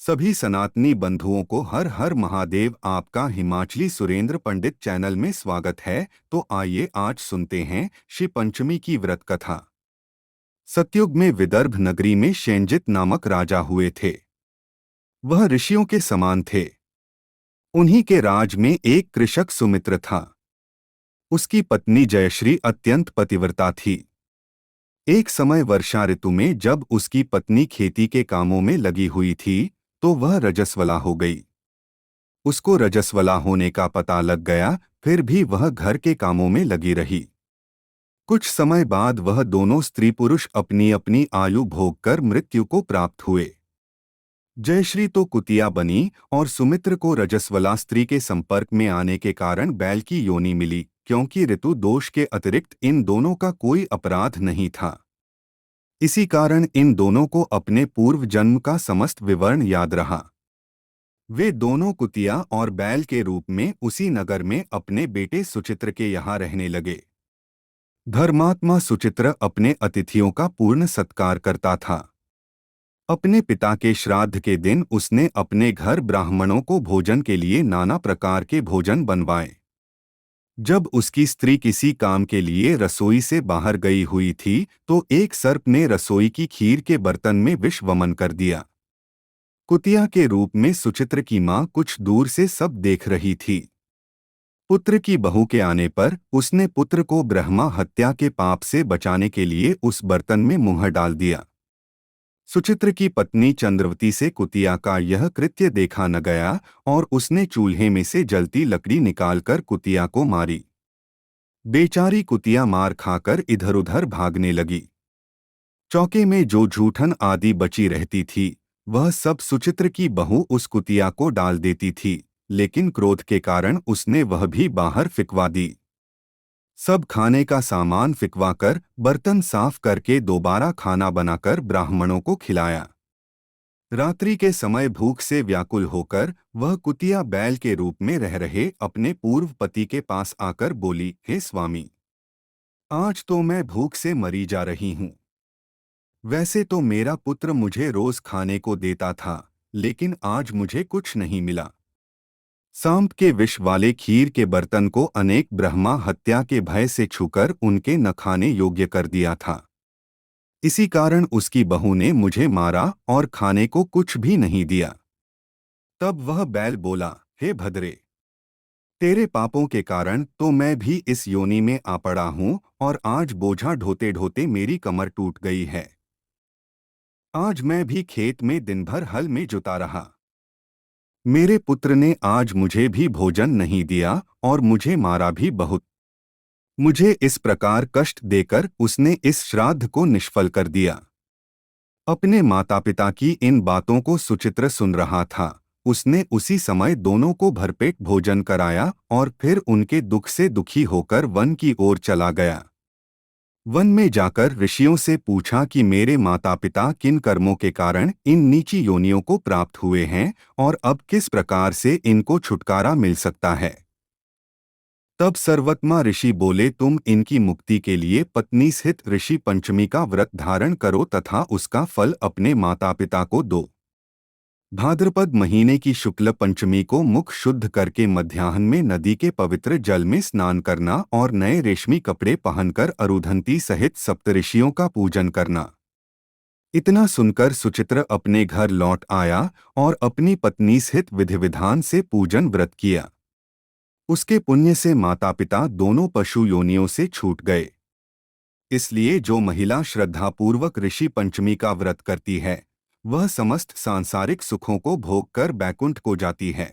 सभी सनातनी बंधुओं को हर हर महादेव। आपका हिमाचली सुरेंद्र पंडित चैनल में स्वागत है। तो आइए आज सुनते हैं श्री पंचमी की व्रत कथा। सतयुग में विदर्भ नगरी में शेंजित नामक राजा हुए थे। वह ऋषियों के समान थे। उन्हीं के राज में एक कृषक सुमित्र था। उसकी पत्नी जयश्री अत्यंत पतिव्रता थी। एक समय वर्षा ऋतु में जब उसकी पत्नी खेती के कामों में लगी हुई थी तो वह रजस्वला हो गई। उसको रजस्वला होने का पता लग गया, फिर भी वह घर के कामों में लगी रही। कुछ समय बाद वह दोनों स्त्री पुरुष अपनी अपनी आयु भोगकर मृत्यु को प्राप्त हुए। जयश्री तो कुतिया बनी और सुमित्र को रजस्वला स्त्री के संपर्क में आने के कारण बैल की योनि मिली, क्योंकि ऋतु दोष के अतिरिक्त इन दोनों का कोई अपराध नहीं था। इसी कारण इन दोनों को अपने पूर्व जन्म का समस्त विवरण याद रहा। वे दोनों कुतिया और बैल के रूप में उसी नगर में अपने बेटे सुचित्र के यहाँ रहने लगे। धर्मात्मा सुचित्र अपने अतिथियों का पूर्ण सत्कार करता था। अपने पिता के श्राद्ध के दिन उसने अपने घर ब्राह्मणों को भोजन के लिए नाना प्रकार के भोजन बनवाए। जब उसकी स्त्री किसी काम के लिए रसोई से बाहर गई हुई थी तो एक सर्प ने रसोई की खीर के बर्तन में विष वमन कर दिया। कुतिया के रूप में सुचित्र की मां कुछ दूर से सब देख रही थी। पुत्र की बहू के आने पर उसने पुत्र को ब्रह्मा हत्या के पाप से बचाने के लिए उस बर्तन में मुंह डाल दिया। सुचित्र की पत्नी चंद्रवती से कुतिया का यह कृत्य देखा न गया और उसने चूल्हे में से जलती लकड़ी निकालकर कुतिया को मारी। बेचारी कुतिया मार खाकर इधर उधर भागने लगी। चौके में जो जूठन आदि बची रहती थी वह सब सुचित्र की बहू उस कुतिया को डाल देती थी, लेकिन क्रोध के कारण उसने वह भी बाहर फिकवा दी। सब खाने का सामान फिकवाकर बर्तन साफ करके दोबारा खाना बनाकर ब्राह्मणों को खिलाया। रात्रि के समय भूख से व्याकुल होकर वह कुतिया बैल के रूप में रह रहे अपने पूर्व पति के पास आकर बोली, हे स्वामी, आज तो मैं भूख से मरी जा रही हूँ। वैसे तो मेरा पुत्र मुझे रोज खाने को देता था, लेकिन आज मुझे कुछ नहीं मिला। सांप के विष वाले खीर के बर्तन को अनेक ब्रह्मा हत्या के भय से छूकर उनके न खाने योग्य कर दिया था। इसी कारण उसकी बहू ने मुझे मारा और खाने को कुछ भी नहीं दिया। तब वह बैल बोला, हे भद्रे, तेरे पापों के कारण तो मैं भी इस योनि में आ पड़ा हूँ और आज बोझा ढोते ढोते मेरी कमर टूट गई है। आज मैं भी खेत में दिन भर हल में जुता रहा। मेरे पुत्र ने आज मुझे भी भोजन नहीं दिया और मुझे मारा भी बहुत। मुझे इस प्रकार कष्ट देकर उसने इस श्राद्ध को निष्फल कर दिया। अपने माता पिता की इन बातों को सुचित्र सुन रहा था। उसने उसी समय दोनों को भरपेट भोजन कराया और फिर उनके दुख से दुखी होकर वन की ओर चला गया। वन में जाकर ऋषियों से पूछा कि मेरे माता पिता किन कर्मों के कारण इन नीची योनियों को प्राप्त हुए हैं और अब किस प्रकार से इनको छुटकारा मिल सकता है। तब सर्वत्मा ऋषि बोले, तुम इनकी मुक्ति के लिए पत्नी सहित ऋषि पंचमी का व्रत धारण करो तथा उसका फल अपने माता पिता को दो। भाद्रपद महीने की शुक्ल पंचमी को मुख शुद्ध करके मध्याह्न में नदी के पवित्र जल में स्नान करना और नए रेशमी कपड़े पहनकर अरुधंती सहित सप्तऋषियों का पूजन करना। इतना सुनकर सुचित्र अपने घर लौट आया और अपनी पत्नी सहित विधि विधान से पूजन व्रत किया। उसके पुण्य से माता पिता दोनों पशु योनियों से छूट गए। इसलिए जो महिला श्रद्धापूर्वक ऋषि पंचमी का व्रत करती है वह समस्त सांसारिक सुखों को भोग कर बैकुंठ को जाती है।